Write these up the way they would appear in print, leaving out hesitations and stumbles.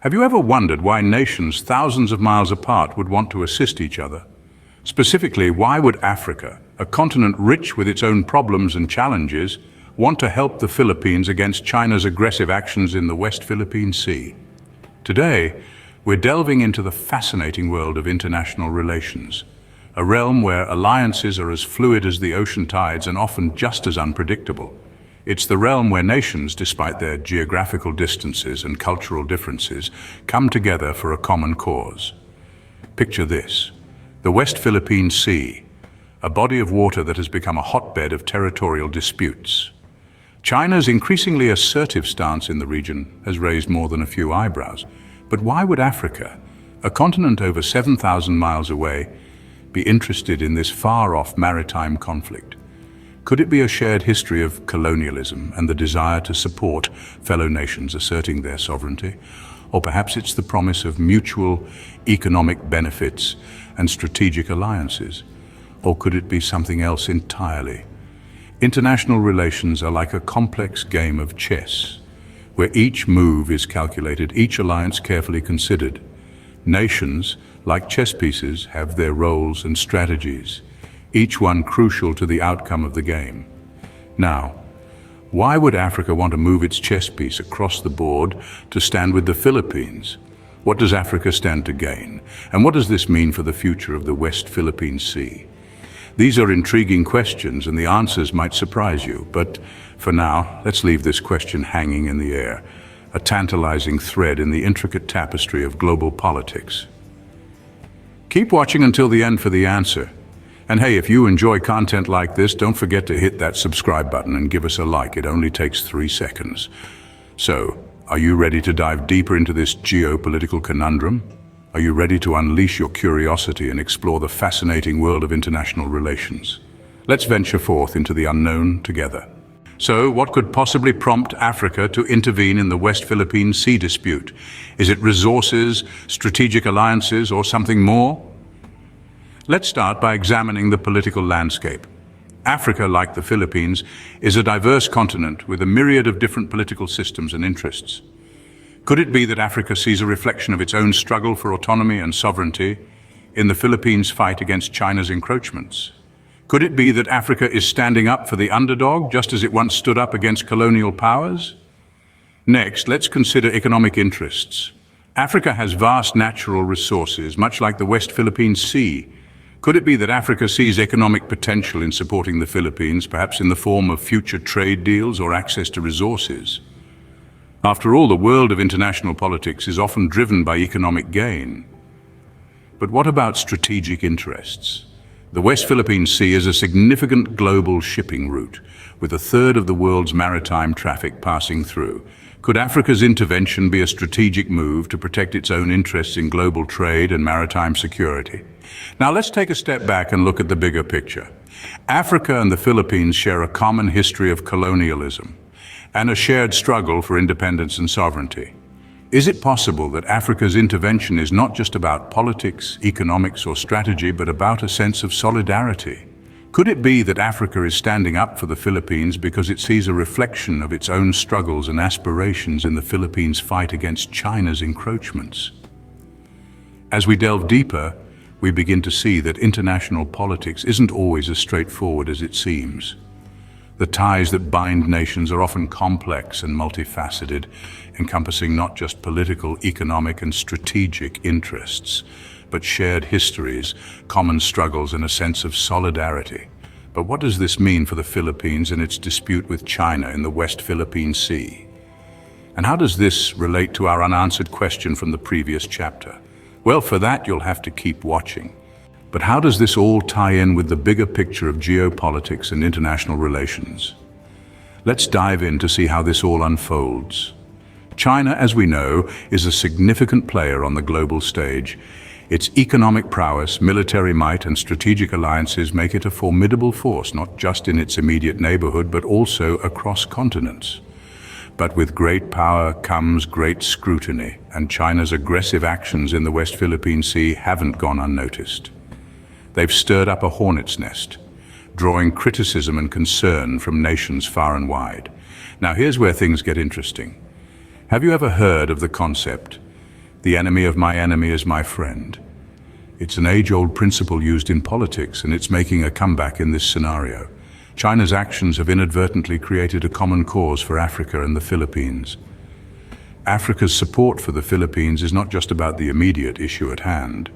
Have you ever wondered why nations thousands of miles apart would want to assist each other? Specifically, why would Africa, a continent rich with its own problems and challenges, want to help the Philippines against China's aggressive actions in the West Philippine Sea? Today, we're delving into the fascinating world of international relations, a realm where alliances are as fluid as the ocean tides and often just as unpredictable. It's the realm where nations, despite their geographical distances and cultural differences, come together for a common cause. Picture this: the West Philippine Sea, a body of water that has become a hotbed of territorial disputes. China's increasingly assertive stance in the region has raised more than a few eyebrows. But why would Africa, a continent over 7,000 miles away, be interested in this far-off maritime conflict? Could it be a shared history of colonialism and the desire to support fellow nations asserting their sovereignty? Or perhaps it's the promise of mutual economic benefits and strategic alliances? Or could it be something else entirely? International relations are like a complex game of chess, where each move is calculated, each alliance carefully considered. Nations, like chess pieces, have their roles and strategies, each one crucial to the outcome of the game. Now, why would Africa want to move its chess piece across the board to stand with the Philippines? What does Africa stand to gain? And what does this mean for the future of the West Philippine Sea? These are intriguing questions, and the answers might surprise you. But for now, let's leave this question hanging in the air, a tantalizing thread in the intricate tapestry of global politics. Keep watching until the end for the answer. And hey, if you enjoy content like this, don't forget to hit that subscribe button and give us a like. It only takes 3 seconds. So, are you ready to dive deeper into this geopolitical conundrum? Are you ready to unleash your curiosity and explore the fascinating world of international relations? Let's venture forth into the unknown together. So, what could possibly prompt Africa to intervene in the West Philippine Sea dispute? Is it resources, strategic alliances, or something more? Let's start by examining the political landscape. Africa, like the Philippines, is a diverse continent with a myriad of different political systems and interests. Could it be that Africa sees a reflection of its own struggle for autonomy and sovereignty in the Philippines' fight against China's encroachments? Could it be that Africa is standing up for the underdog, just as it once stood up against colonial powers? Next, let's consider economic interests. Africa has vast natural resources, much like the West Philippine Sea. Could it be that Africa sees economic potential in supporting the Philippines, perhaps in the form of future trade deals or access to resources? After all, the world of international politics is often driven by economic gain. But what about strategic interests? The West Philippine Sea is a significant global shipping route, with a third of the world's maritime traffic passing through. Could Africa's intervention be a strategic move to protect its own interests in global trade and maritime security? Now let's take a step back and look at the bigger picture. Africa and the Philippines share a common history of colonialism and a shared struggle for independence and sovereignty. Is it possible that Africa's intervention is not just about politics, economics, or strategy, but about a sense of solidarity? Could it be that Africa is standing up for the Philippines because it sees a reflection of its own struggles and aspirations in the Philippines' fight against China's encroachments? As we delve deeper, we begin to see that international politics isn't always as straightforward as it seems. The ties that bind nations are often complex and multifaceted, encompassing not just political, economic, and strategic interests, but shared histories, common struggles, and a sense of solidarity. But what does this mean for the Philippines and its dispute with China in the West Philippine Sea? And how does this relate to our unanswered question from the previous chapter? Well, for that, you'll have to keep watching. But how does this all tie in with the bigger picture of geopolitics and international relations? Let's dive in to see how this all unfolds. China, as we know, is a significant player on the global stage. Its economic prowess, military might, and strategic alliances make it a formidable force, not just in its immediate neighborhood, but also across continents. But with great power comes great scrutiny, and China's aggressive actions in the West Philippine Sea haven't gone unnoticed. They've stirred up a hornet's nest, drawing criticism and concern from nations far and wide. Now here's where things get interesting. Have you ever heard of the concept, The enemy of my enemy is my friend. It's an age-old principle used in politics, and it's making a comeback in this scenario. China's actions have inadvertently created a common cause for Africa and the Philippines. Africa's support for the Philippines is not just about the immediate issue at hand.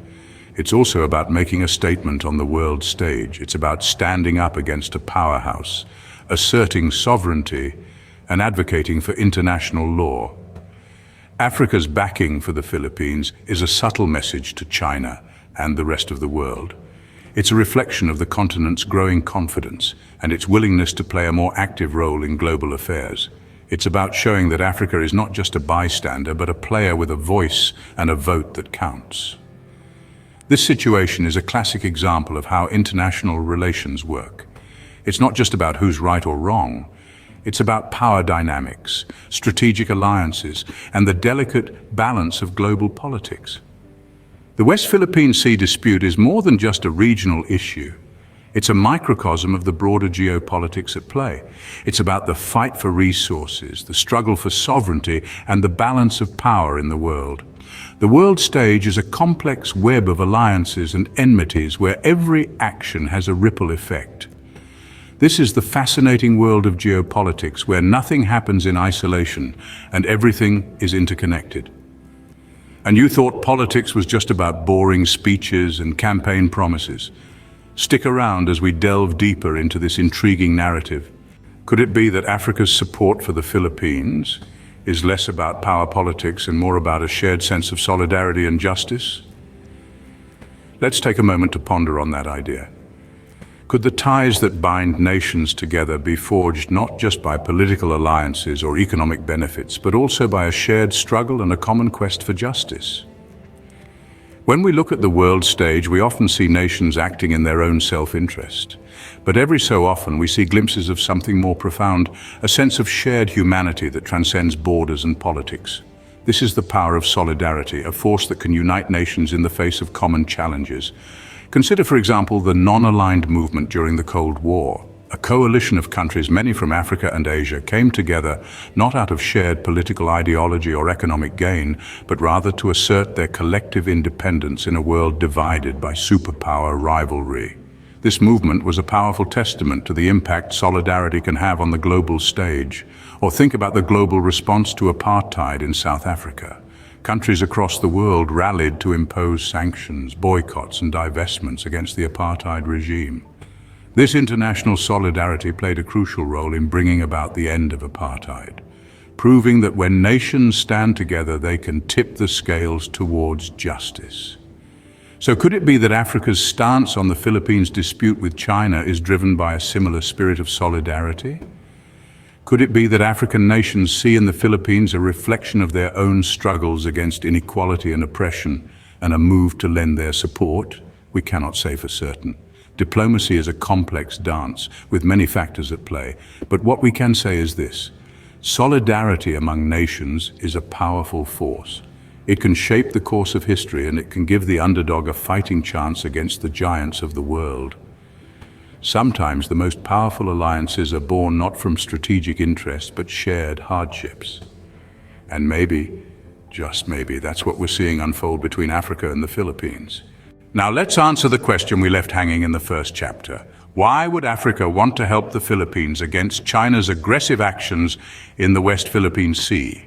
It's also about making a statement on the world stage. It's about standing up against a powerhouse, asserting sovereignty, and advocating for international law. Africa's backing for the Philippines is a subtle message to China and the rest of the world. It's a reflection of the continent's growing confidence and its willingness to play a more active role in global affairs. It's about showing that Africa is not just a bystander, but a player with a voice and a vote that counts. This situation is a classic example of how international relations work. It's not just about who's right or wrong. It's about power dynamics, strategic alliances, and the delicate balance of global politics. The West Philippine Sea dispute is more than just a regional issue. It's a microcosm of the broader geopolitics at play. It's about the fight for resources, the struggle for sovereignty, and the balance of power in the world. The world stage is a complex web of alliances and enmities where every action has a ripple effect. This is the fascinating world of geopolitics, where nothing happens in isolation and everything is interconnected. And you thought politics was just about boring speeches and campaign promises. Stick around as we delve deeper into this intriguing narrative. Could it be that Africa's support for the Philippines is less about power politics and more about a shared sense of solidarity and justice? Let's take a moment to ponder on that idea. Could the ties that bind nations together be forged not just by political alliances or economic benefits, but also by a shared struggle and a common quest for justice? When we look at the world stage, we often see nations acting in their own self-interest. But every so often we see glimpses of something more profound, a sense of shared humanity that transcends borders and politics. This is the power of solidarity, a force that can unite nations in the face of common challenges. Consider, for example, the non-aligned movement during the Cold War. A coalition of countries, many from Africa and Asia, came together not out of shared political ideology or economic gain, but rather to assert their collective independence in a world divided by superpower rivalry. This movement was a powerful testament to the impact solidarity can have on the global stage. Or think about the global response to apartheid in South Africa. Countries across the world rallied to impose sanctions, boycotts, and divestments against the apartheid regime. This international solidarity played a crucial role in bringing about the end of apartheid, proving that when nations stand together, they can tip the scales towards justice. So could it be that Africa's stance on the Philippines dispute with China is driven by a similar spirit of solidarity? Could it be that African nations see in the Philippines a reflection of their own struggles against inequality and oppression, and a move to lend their support? We cannot say for certain. Diplomacy is a complex dance with many factors at play, but what we can say is this: solidarity among nations is a powerful force. It can shape the course of history, and it can give the underdog a fighting chance against the giants of the world. Sometimes the most powerful alliances are born not from strategic interest, but shared hardships. And maybe, just maybe, that's what we're seeing unfold between Africa and the Philippines. Now let's answer the question we left hanging in the first chapter. Why would Africa want to help the Philippines against China's aggressive actions in the West Philippine Sea?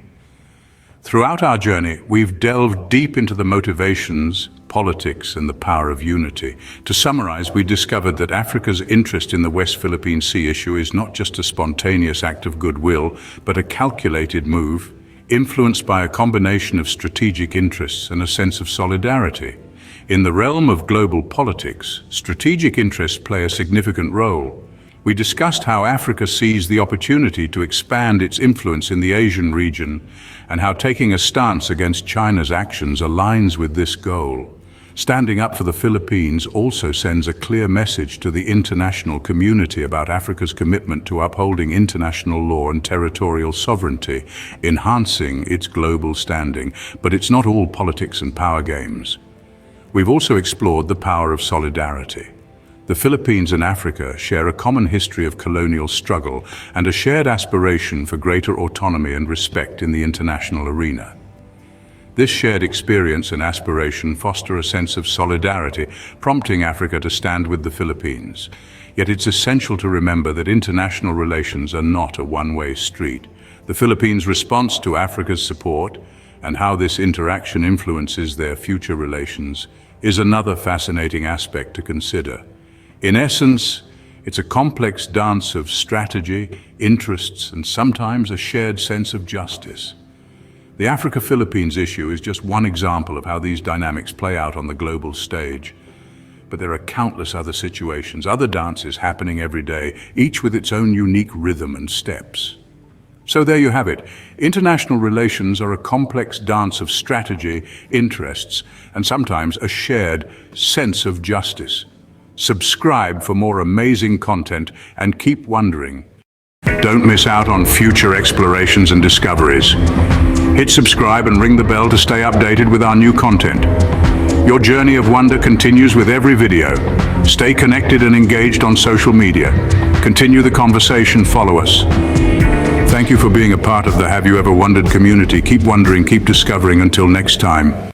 Throughout our journey, we've delved deep into the motivations, politics, and the power of unity. To summarize, we discovered that Africa's interest in the West Philippine Sea issue is not just a spontaneous act of goodwill, but a calculated move, influenced by a combination of strategic interests and a sense of solidarity. In the realm of global politics, strategic interests play a significant role. We discussed how Africa sees the opportunity to expand its influence in the Asian region, and how taking a stance against China's actions aligns with this goal. Standing up for the Philippines also sends a clear message to the international community about Africa's commitment to upholding international law and territorial sovereignty, enhancing its global standing. But it's not all politics and power games. We've also explored the power of solidarity. The Philippines and Africa share a common history of colonial struggle and a shared aspiration for greater autonomy and respect in the international arena. This shared experience and aspiration foster a sense of solidarity, prompting Africa to stand with the Philippines. Yet it's essential to remember that international relations are not a one-way street. The Philippines' response to Africa's support and how this interaction influences their future relations is another fascinating aspect to consider. In essence, it's a complex dance of strategy, interests, and sometimes a shared sense of justice. The Africa-Philippines issue is just one example of how these dynamics play out on the global stage. But there are countless other situations, other dances happening every day, each with its own unique rhythm and steps. So there you have it. International relations are a complex dance of strategy, interests, and sometimes a shared sense of justice. Subscribe for more amazing content and keep wondering. Don't miss out on future explorations and discoveries. Hit subscribe and ring the bell to stay updated with our new content. Your journey of wonder continues with every video. Stay connected and engaged on social media. Continue the conversation, follow us. Thank you for being a part of the Have You Ever Wondered community. Keep wondering, keep discovering. Until next time.